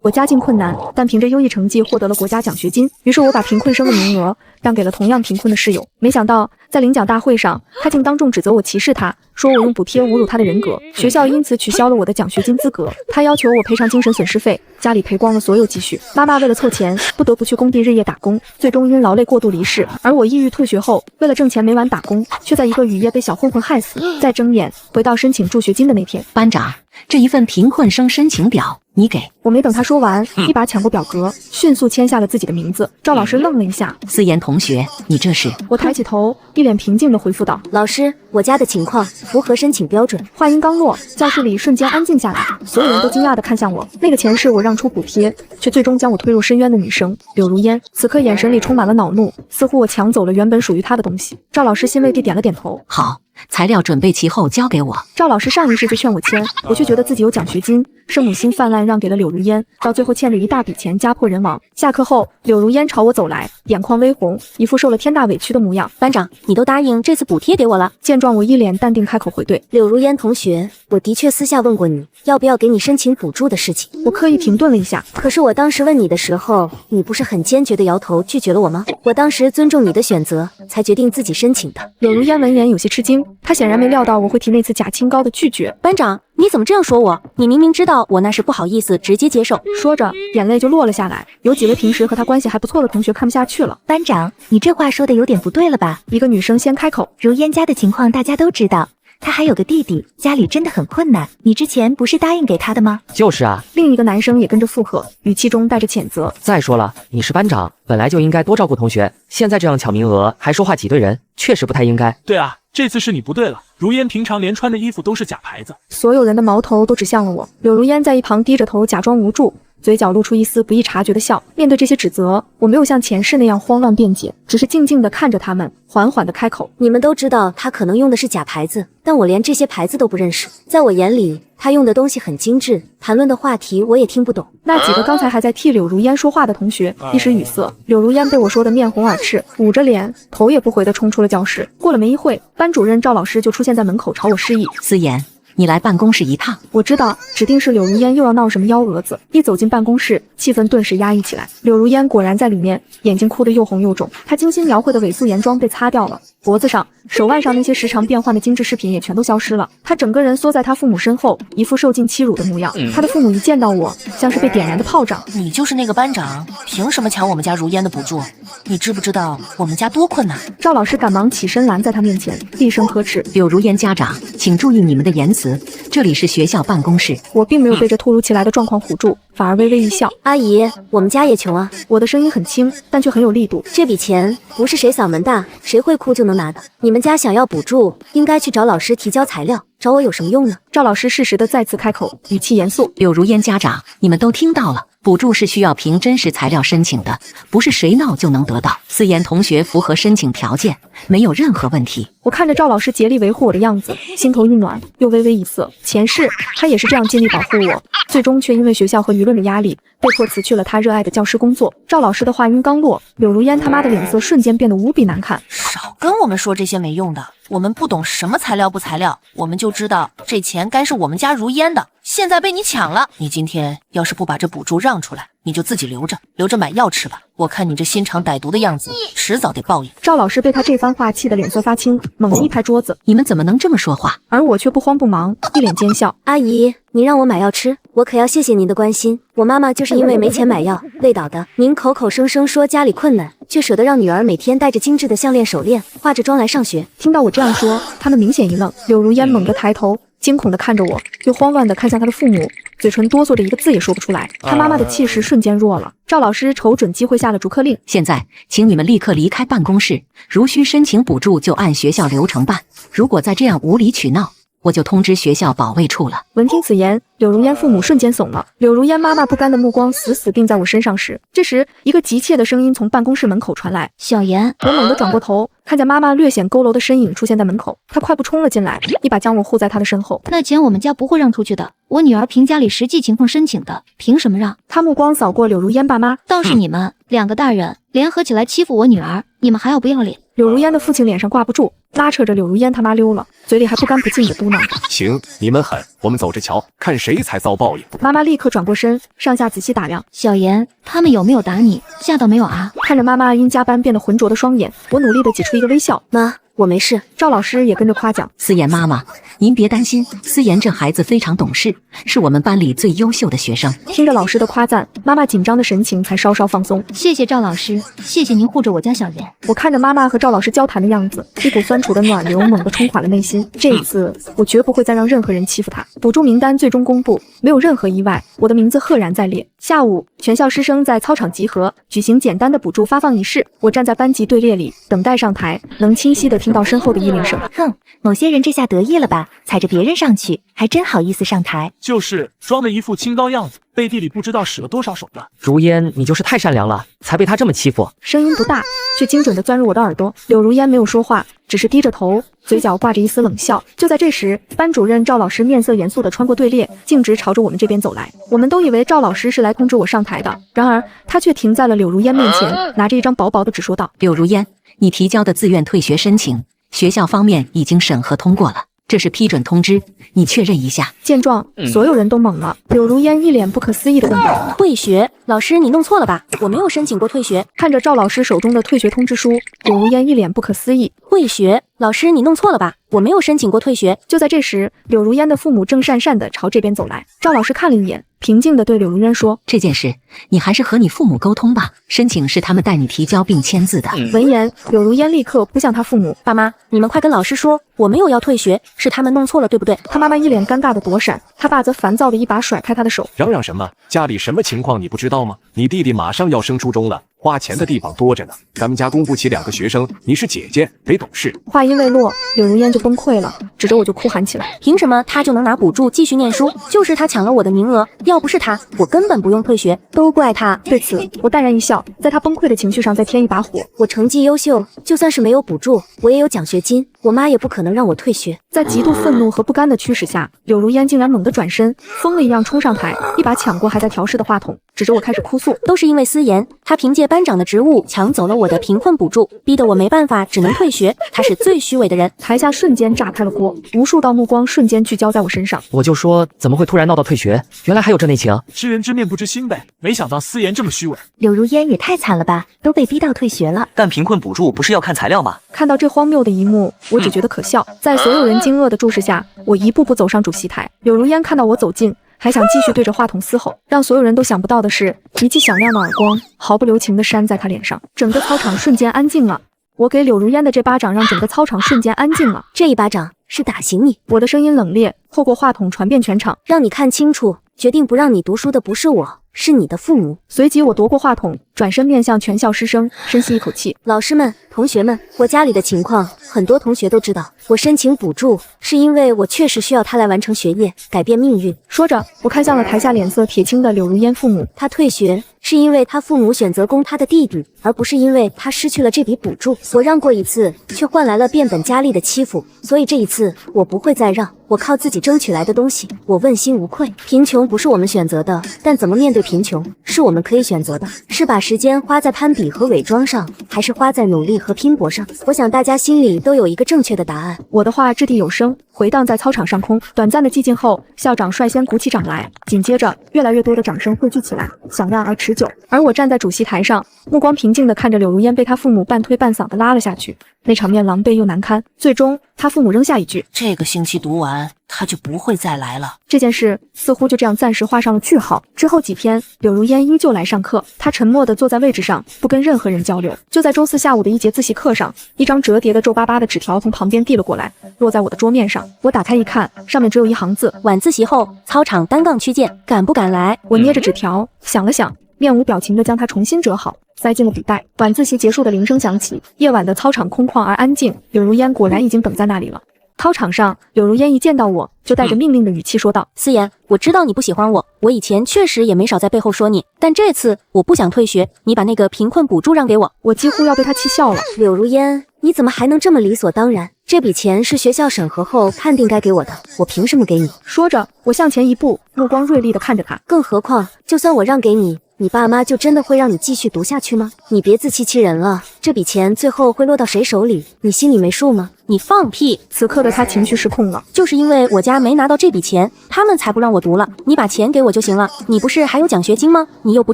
我家境困难，但凭着优异成绩获得了国家奖学金。于是我把贫困生的名额让给了同样贫困的室友。没想到在领奖大会上，他竟当众指责我歧视他，说我用补贴侮辱他的人格。学校因此取消了我的奖学金资格。他要求我赔偿精神损失费，家里赔光了所有积蓄。妈妈为了凑钱，不得不去工地日夜打工，最终因劳累过度离世。而我抑郁退学后，为了挣钱每晚打工，却在一个雨夜被小混混害死。再睁眼回到申请助学金的那天，班长，这一份贫困生申请表你给。我没等他说完，一把抢过表格，迅速签下了自己的名字。赵老师愣了一下，思妍同学，你这是？我抬起头，一脸平静地回复道：老师，我家的情况符合申请标准。话音刚落，教室里瞬间安静下来，所有人都惊讶地看向我。那个钱是我让出补贴，却最终将我推入深渊的女生柳如烟，此刻眼神里充满了恼怒，似乎我抢走了原本属于她的东西。赵老师欣慰地点了点头，好，材料准备齐后交给我。赵老师上意识就劝我签，我却觉得自己有奖学金，圣母心泛滥让给了柳如烟，到最后欠了一大笔钱，家破人亡。下课后，柳如烟朝我走来，眼眶微红，一副受了天大委屈的模样。班长，你都答应这次补贴给我了。见状，我一脸淡定开口回对：柳如烟同学，我的确私下问过你要不要给你申请补助的事情。我刻意停顿了一下，可是我当时问你的时候，你不是很坚决地摇头拒绝了我吗？我当时尊重你的选择，才决定自己申请的。柳如烟闻言有些吃惊，她显然没料到我会提那次假清高的拒绝。班长，你怎么这样说我？你明明知道我那是不好意思直接接受。说着，眼泪就落了下来。有几位平时和他关系还不错的同学看不下去了。班长，你这话说的有点不对了吧？一个女生先开口：如烟家的情况大家都知道，她还有个弟弟，家里真的很困难。你之前不是答应给他的吗？就是啊。另一个男生也跟着附和，语气中带着谴责。再说了，你是班长，本来就应该多照顾同学，现在这样抢名额还说话挤兑人，确实不太应该。对啊，这次是你不对了。如烟平常连穿的衣服都是假牌子。所有人的矛头都指向了我。柳如烟在一旁低着头假装无助，嘴角露出一丝不易察觉的笑。面对这些指责，我没有像前世那样慌乱辩解，只是静静地看着他们，缓缓地开口：你们都知道他可能用的是假牌子，但我连这些牌子都不认识。在我眼里，他用的东西很精致，谈论的话题我也听不懂。那几个刚才还在替柳如烟说话的同学一时语塞。柳如烟被我说得面红耳赤，捂着脸，头也不回地冲出了教室。过了没一会，班主任赵老师就出现在门口朝我示意：思妍，你来办公室一趟。我知道，指定是柳如烟又要闹什么幺蛾子。一走进办公室，气氛顿时压抑起来。柳如烟果然在里面，眼睛哭得又红又肿。她精心描绘的伪素颜妆被擦掉了，脖子上、手腕上那些时常变换的精致饰品也全都消失了。她整个人缩在她父母身后，一副受尽欺辱的模样。她的父母一见到我，像是被点燃的炮仗。你就是那个班长，凭什么抢我们家如烟的补助？你知不知道我们家多困难？赵老师赶忙起身拦在她面前，厉声呵斥：柳如烟家长，请注意你们的言辞，这里是学校办公室。我并没有被这突如其来的状况唬住，反而微微一笑：阿姨，我们家也穷啊。我的声音很轻，但却很有力度。这笔钱不是谁嗓门大谁会哭就能拿的，你们家想要补助，应该去找老师提交材料，找我有什么用呢？赵老师适时的再次开口，语气严肃：柳如烟家长，你们都听到了，补助是需要凭真实材料申请的，不是谁闹就能得到。思妍同学符合申请条件，没有任何问题。我看着赵老师竭力维护我的样子，心头一暖，又微微一涩。前世他也是这样尽力保护我，最终却因为学校和舆论的压力，被迫辞去了他热爱的教师工作。赵老师的话音刚落，柳如烟他妈的脸色瞬间变得无比难看。少跟我们说这些没用的，我们不懂什么材料不材料，我们就知道这钱该是我们家如烟的，现在被你抢了。你今天要是不把这补助让出来，你就自己留着买药吃吧。我看你这心肠歹毒的样子，迟早得报应。赵老师被他这番话气得脸色发青，猛地一拍桌子：你们怎么能这么说话？而我却不慌不忙，一脸奸笑：阿姨，您让我买药吃，我可要谢谢您的关心。我妈妈就是因为没钱买药累倒的。您口口声声说家里困难，却舍得让女儿每天带着精致的项链手链，化着妆来上学。听到我这样说，他们明显一愣。柳如烟猛地抬头，惊恐地看着我，又慌乱地看向他的父母，嘴唇哆嗦着一个字也说不出来。他妈妈的气势瞬间弱了。赵老师瞅准机会下了逐客令：现在请你们立刻离开办公室，如需申请补助就按学校流程办，如果再这样无理取闹，我就通知学校保卫处了。闻听此言，柳如烟父母瞬间怂了。柳如烟妈妈不甘的目光死死定在我身上时，这时一个急切的声音从办公室门口传来：小妍。我猛地转过头，看见妈妈略显佝偻的身影出现在门口，她快步冲了进来，一把将我护在她的身后。那钱我们家不会让出去的，我女儿凭家里实际情况申请的，凭什么让？她目光扫过柳如烟爸妈：倒是你们两个大人联合起来欺负我女儿，你们还要不要脸？柳如烟的父亲脸上挂不住，拉扯着柳如烟他妈溜了，嘴里还不干不净的嘟囔：“行，你们狠，我们走着瞧，看谁才遭报应。”妈妈立刻转过身，上下仔细打量。小妍，他们有没有打你？吓到没有啊？看着妈妈因加班变得浑浊的双眼，我努力的挤出一个微笑。妈，我没事。赵老师也跟着夸奖。思妍妈妈，您别担心，思妍这孩子非常懂事，是我们班里最优秀的学生。听着老师的夸赞，妈妈紧张的神情才稍稍放松。谢谢赵老师，谢谢您护着我家小妍。我看着妈妈和赵老师交谈的样子，一股酸楚的暖流猛地冲垮了内心。这一次，我绝不会再让任何人欺负她。补助名单最终公布，没有任何意外，我的名字赫然在列。下午，全校师生在操场集合，举行简单的补助发放仪式。我站在班级队列里，等待上台，能清晰地听到身后的议论声。哼，某些人这下得意了吧？踩着别人上去，还真好意思上台。就是装的一副清高样子，背地里不知道使了多少手段。如烟，你就是太善良了，才被他这么欺负。声音不大，却精准地钻入我的耳朵。柳如烟没有说话，只是低着头，嘴角挂着一丝冷笑。就在这时，班主任赵老师面色严肃地穿过队列，径直朝着我们这边走来。我们都以为赵老师是来通知我上台的，然而他却停在了柳如烟面前，拿着一张薄薄的纸说道：“柳如烟，你提交的自愿退学申请，学校方面已经审核通过了，这是批准通知，你确认一下。”见状，所有人都懵了。柳如烟一脸不可思议地问道：“退学？老师你弄错了吧？我没有申请过退学。”看着赵老师手中的退学通知书，柳如烟一脸不可思议：“退学？老师你弄错了吧？我没有申请过退学。”就在这时，柳如烟的父母正讪讪地朝这边走来。赵老师看了一眼，平静地对柳如烟说：“这件事你还是和你父母沟通吧，申请是他们带你提交并签字的。”闻言，柳如烟立刻扑向他父母：“爸妈，你们快跟老师说，我没有要退学，是他们弄错了，对不对？”他妈妈一脸尴尬的躲闪，他爸则烦躁的一把甩开他的手：“嚷嚷什么？家里什么情况你不知道吗？你弟弟马上要升初中了，花钱的地方多着呢。咱们家供不起2个学生，你是姐姐，得懂事。”话音未落，柳如烟就崩溃了，指着我就哭喊起来：“凭什么他就能拿补助继续念书？就是他抢了我的名额，要不是他，我根本不用退学，都怪他。”对此，我淡然一笑，在他崩溃的情绪上再添一把火。我成绩优秀，就算是没有补助，我也有奖学金，我妈也不可能让我退学。在极度愤怒和不甘的驱使下，柳如烟竟然猛地转身，疯了一样冲上台，一把抢过还在调试的话筒，指着我开始哭诉：“都是因为思妍，她凭借班长的职务抢走了我的贫困补助，逼得我没办法，只能退学。她是最虚伪的人。”台下瞬间炸开了锅，无数道目光瞬间聚焦在我身上。我就说怎么会突然闹到退学，原来还有这内情。知人知面不知心呗，没想到思妍这么虚伪。柳如烟也太惨了吧，都被逼到退学了。但贫困补助不是要看材料吗？看到这荒谬的一幕，我只觉得可笑。在所有人惊愕的注视下，我一步步走上主席台。柳如烟看到我走近，还想继续对着话筒嘶吼。让所有人都想不到的是，一记响亮的耳光毫不留情地扇在他脸上，整个操场瞬间安静了。我给柳如烟的这巴掌让整个操场瞬间安静了。这一巴掌是打醒你。我的声音冷冽，透过话筒传遍全场，让你看清楚，决定不让你读书的不是我，是你的父母。随即我夺过话筒，转身面向全校师生，深吸一口气：“老师们，同学们，我家里的情况很多同学都知道，我申请补助是因为我确实需要他来完成学业，改变命运。”说着，我看向了台下脸色铁青的柳如烟父母。他退学是因为他父母选择供他的弟弟，而不是因为他失去了这笔补助。我让过一次，却换来了变本加厉的欺负，所以这一次我不会再让。我靠自己争取来的东西，我问心无愧。贫穷不是我们选择的，但怎么面对贫穷是我们可以选择的。是把时间花在攀比和伪装上，还是花在努力和拼搏上？我想大家心里都有一个正确的答案。我的话掷地有声，回荡在操场上空。短暂的寂静后，校长率先鼓起掌来，紧接着越来越多的掌声汇聚起来，响亮而持久。而我站在主席台上，目光平静地看着柳如烟被他父母半推半搡地拉了下去，那场面狼狈又难堪。最终，他父母扔下一句：“这个星期读完，他就不会再来了。”这件事似乎就这样暂时画上了句号。之后几天，柳如烟依旧来上课，她沉默地坐在位置上，不跟任何人交流。就在周四下午的一节自习课上，一张折叠的皱巴巴的纸条从旁边递了过来，落在我的桌面上。我打开一看，上面只有一行字：“晚自习后，操场单杠区见，敢不敢来？”我捏着纸条，想了想，面无表情地将它重新折好，塞进了笔袋。晚自习结束的铃声响起，夜晚的操场空旷而安静，柳如烟果然已经等在那里了。操场上，柳如烟一见到我就带着命令的语气说道：“思妍，我知道你不喜欢我，我以前确实也没少在背后说你，但这次我不想退学，你把那个贫困补助让给我。”我几乎要被他气笑了。柳如烟，你怎么还能这么理所当然？这笔钱是学校审核后判定该给我的，我凭什么给你？说着，我向前一步，目光锐利地看着他。更何况，就算我让给你，你爸妈就真的会让你继续读下去吗？你别自欺欺人了。这笔钱最后会落到谁手里，你心里没数吗？你放屁！此刻的他情绪失控了，就是因为我家没拿到这笔钱，他们才不让我读了。你把钱给我就行了，你不是还有奖学金吗？你又不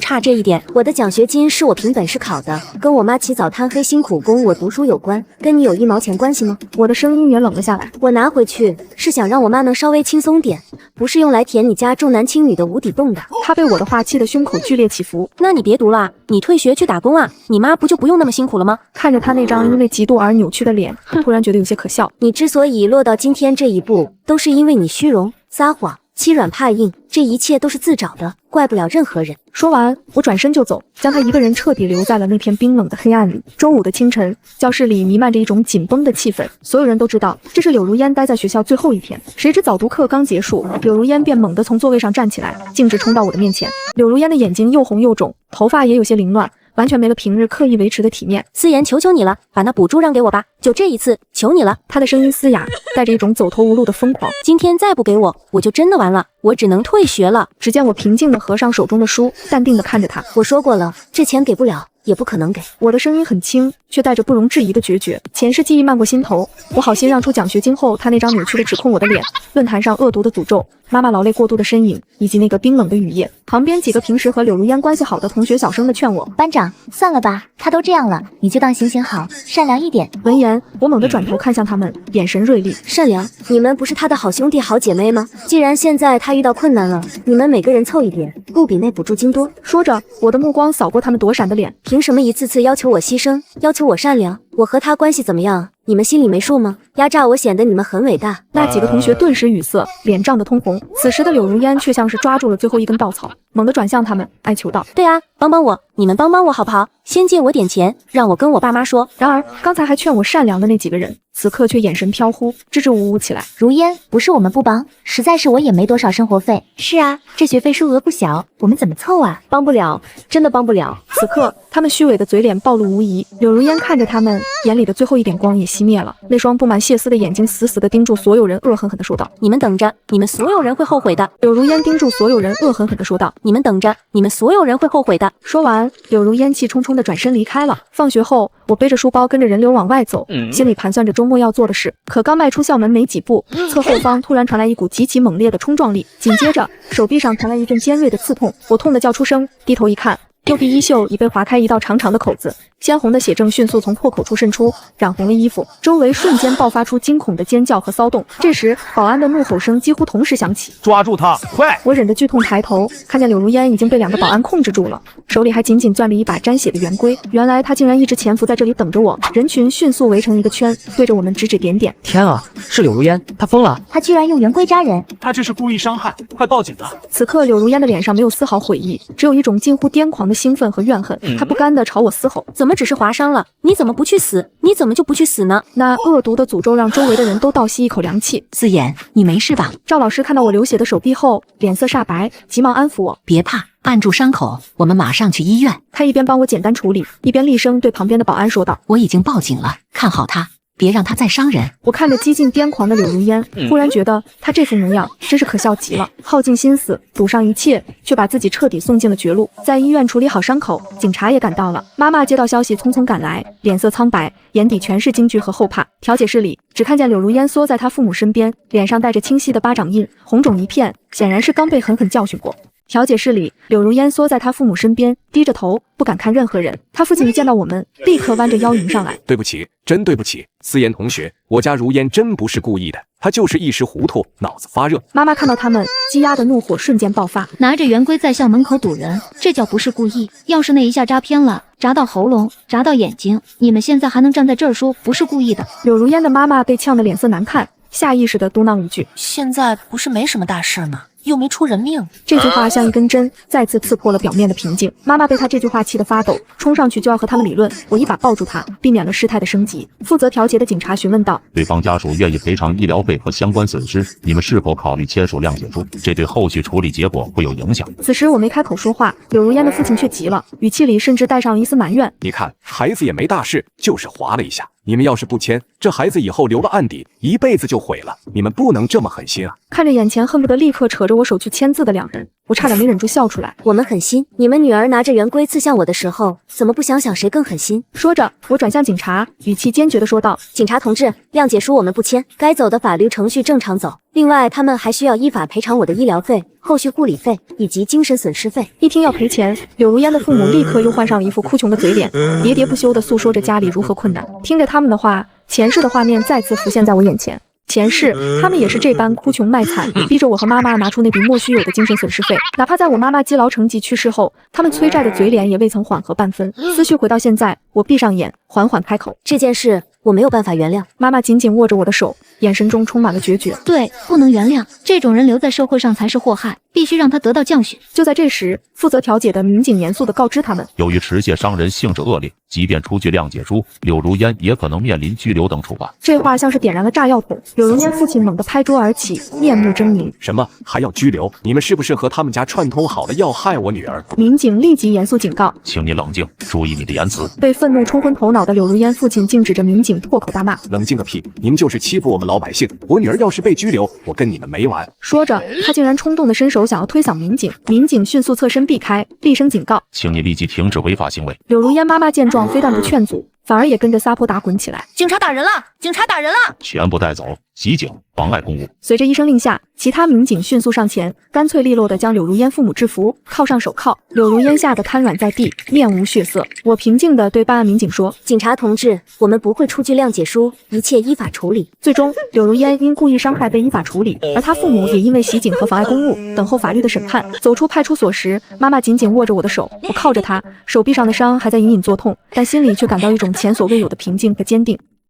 差这一点。我的奖学金是我凭本事考的，跟我妈起早贪黑辛苦供我读书有关，跟你有1毛钱关系吗？我的声音也冷了下来。我拿回去是想让我妈能稍微轻松点，不是用来填你家重男轻女的无底洞的。他被我的话气得胸口剧烈起伏。那你别读了，你退学去打工啊，你妈不就不用那么辛苦了吗？看着他那张因为嫉妒而扭曲的脸，突然觉得有些可笑。你之所以落到今天这一步，都是因为你虚荣、撒谎、欺软怕硬，这一切都是自找的，怪不了任何人。说完，我转身就走，将他一个人彻底留在了那片冰冷的黑暗里。周五的清晨，教室里弥漫着一种紧绷的气氛，所有人都知道这是柳如烟待在学校最后一天。谁知早读课刚结束，柳如烟便猛地从座位上站起来，径直冲到我的面前。柳如烟的眼睛又红又肿，头发也有些凌乱，完全没了平日刻意维持的体面。思妍，求求你了，把那补助让给我吧，就这一次，求你了。他的声音嘶哑，带着一种走投无路的疯狂。今天再不给我，我就真的完了，我只能退学了。只见我平静地合上手中的书，淡定地看着他。我说过了，这钱给不了，也不可能给。我的声音很轻，却带着不容置疑的决绝。前世记忆漫过心头，我好心让出奖学金后，他那张扭曲的指控我的脸，论坛上恶毒的诅咒，妈妈劳累过度的身影，以及那个冰冷的雨夜。旁边几个平时和柳如烟关系好的同学小声的劝我：班长，算了吧，他都这样了，你就当行行好，善良一点。闻言，我猛地转头看向他们，眼神锐利。善良？你们不是他的好兄弟好姐妹吗？既然现在他遇到困难了，你们每个人凑一点，不比那补助金多？说着，我的目光扫过他们躲闪的脸。凭什么一次次要求我牺牲，要求我善良？我和他关系怎么样？你们心里没数吗？压榨我显得你们很伟大。那几个同学顿时语塞，脸涨得通红。此时的柳如烟却像是抓住了最后一根稻草，猛地转向他们，哀求道：对啊，帮帮我，你们帮帮我好不好？先借我点钱，让我跟我爸妈说。然而刚才还劝我善良的那几个人，此刻却眼神飘忽，支支吾吾起来。如烟，不是我们不帮，实在是我也没多少生活费。是啊，这学费数额不小，我们怎么凑啊？帮不了，真的帮不了。此刻他们虚伪的嘴脸暴露无遗，柳如烟看着他们，眼里的最后一点光也熄灭了，那双布满血丝的眼睛死死地盯住所有人，恶狠狠地说道：你们等着，你们所有人会后悔的。柳如烟盯住所有人，恶狠狠地说道：你们等着，你们所有人会后悔的。说完，柳如烟气冲冲地转身离开了。放学后，我背着书包跟着人流往外走，心里盘算着周末要做的事。可刚迈出校门没几步，侧后方突然传来一股极其猛烈的冲撞力，紧接着手臂上传来一阵尖锐的刺痛，我痛得叫出声，低头一看，右臂衣袖已被划开一道长长的口子，鲜红的血正迅速从破口处渗出，染红了衣服，周围瞬间爆发出惊恐的尖叫和骚动。这时，保安的怒吼声几乎同时响起：抓住他，快！我忍着剧痛抬头，看见柳如烟已经被2个保安控制住了，手里还紧紧攥着一把沾血的圆规。原来他竟然一直潜伏在这里等着我。人群迅速围成一个圈，对着我们指指点点。天啊，是柳如烟，她疯了！他居然用圆规扎人，他这是故意伤害，快报警啊！此刻柳如烟的脸上没有丝毫悔意，只有一种近乎癫狂的兴奋和怨恨。她不甘地朝我嘶吼：怎么只是划伤了？你怎么不去死？你怎么就不去死呢？那恶毒的诅咒让周围的人都倒吸一口凉气。思妍，你没事吧？赵老师看到我流血的手臂后，脸色煞白，急忙安抚我：别怕，按住伤口，我们马上去医院。他一边帮我简单处理，一边厉声对旁边的保安说道：我已经报警了，看好他，别让他再伤人。我看着几近癫狂的柳如烟，忽然觉得他这副模样真是可笑极了，耗尽心思，赌上一切，却把自己彻底送进了绝路。在医院处理好伤口，警察也赶到了。妈妈接到消息匆匆赶来，脸色苍白，眼底全是惊惧和后怕。调解室里，只看见柳如烟缩在她父母身边，脸上带着清晰的巴掌印，红肿一片，显然是刚被狠狠教训过。调解室里，柳如烟缩在她父母身边，低着头，不敢看任何人。她父亲一见到我们，立刻弯着腰迎上来：对不起，真对不起，思妍同学，我家如烟真不是故意的，她就是一时糊涂，脑子发热。妈妈看到他们，积压的怒火瞬间爆发，拿着圆规在校门口堵人，这叫不是故意。要是那一下扎偏了，扎到喉咙，扎到眼睛，你们现在还能站在这儿说不是故意的？柳如烟的妈妈被呛得脸色难看，下意识地嘟囔一句：现在不是没什么大事吗？又没出人命。这句话像一根针，再次刺破了表面的平静。妈妈被他这句话气得发抖，冲上去就要和他们理论。我一把抱住他，避免了事态的升级。负责调解的警察询问道：对方家属愿意赔偿医疗费和相关损失，你们是否考虑签署谅解书？这对后续处理结果会有影响。此时我没开口说话，柳如烟的父亲却急了，语气里甚至带上一丝埋怨：你看，孩子也没大事，就是划了一下，你们要是不签，这孩子以后留了案底，一辈子就毁了。你们不能这么狠心啊！看着眼前恨不得立刻扯着我手去签字的两人，我差点没忍住笑出来。我们狠心，你们女儿拿着圆规刺向我的时候，怎么不想想谁更狠心？说着，我转向警察，语气坚决地说道：“警察同志，谅解书我们不签，该走的法律程序正常走。另外，他们还需要依法赔偿我的医疗费、后续护理费以及精神损失费。”一听要赔钱，柳如烟的父母立刻又换上了一副哭穷的嘴脸，喋喋不休地诉说着家里如何困难。听着他们的话，前世的画面再次浮现在我眼前。前世，他们也是这般哭穷卖惨，逼着我和妈妈拿出那笔莫须有的精神损失费。哪怕在我妈妈积劳成疾去世后，他们催债的嘴脸也未曾缓和半分。思绪回到现在，我闭上眼，缓缓开口：“这件事我没有办法原谅。”妈妈紧紧握着我的手，眼神中充满了决绝。对，不能原谅，这种人留在社会上才是祸害，必须让他得到教训。就在这时，负责调解的民警严肃地告知他们，由于持械伤人性质恶劣，即便出具谅解书，柳如烟也可能面临拘留等处罚。这话像是点燃了炸药桶，柳如烟父亲猛地拍桌而起，面目狰狞。什么还要拘留？你们是不是和他们家串通好了要害我女儿？民警立即严肃警告：“请你冷静，注意你的言辞。”被愤怒冲昏头脑的柳如烟父亲竟指着民警破口大骂：“冷静个屁！你们就是欺负我们老百姓！我女儿要是被拘留，我跟你们没完！”说着，他竟然冲动地伸手想要推搡民警，民警迅速侧身避开，厉声警告：“请你立即停止违法行为。”柳如烟妈妈见状，非但不劝阻，反而也跟着撒泼打滚起来。警察打人了！警察打人了！全部带走，袭警，妨碍公务。随着一声令下，其他民警迅速上前，干脆利落地将柳如烟父母制服，铐上手铐。柳如烟吓得瘫软在地，面无血色。我平静地对办案民警说：“警察同志，我们不会出具谅解书，一切依法处理。”最终，柳如烟因故意伤害被依法处理，而他父母也因为袭警和妨碍公务等候法律的审判。走出派出所时，妈妈紧紧握着我的手，我靠着她，手臂上的伤还在隐隐作痛，但心里却感到一种前所未有的平静和坚定。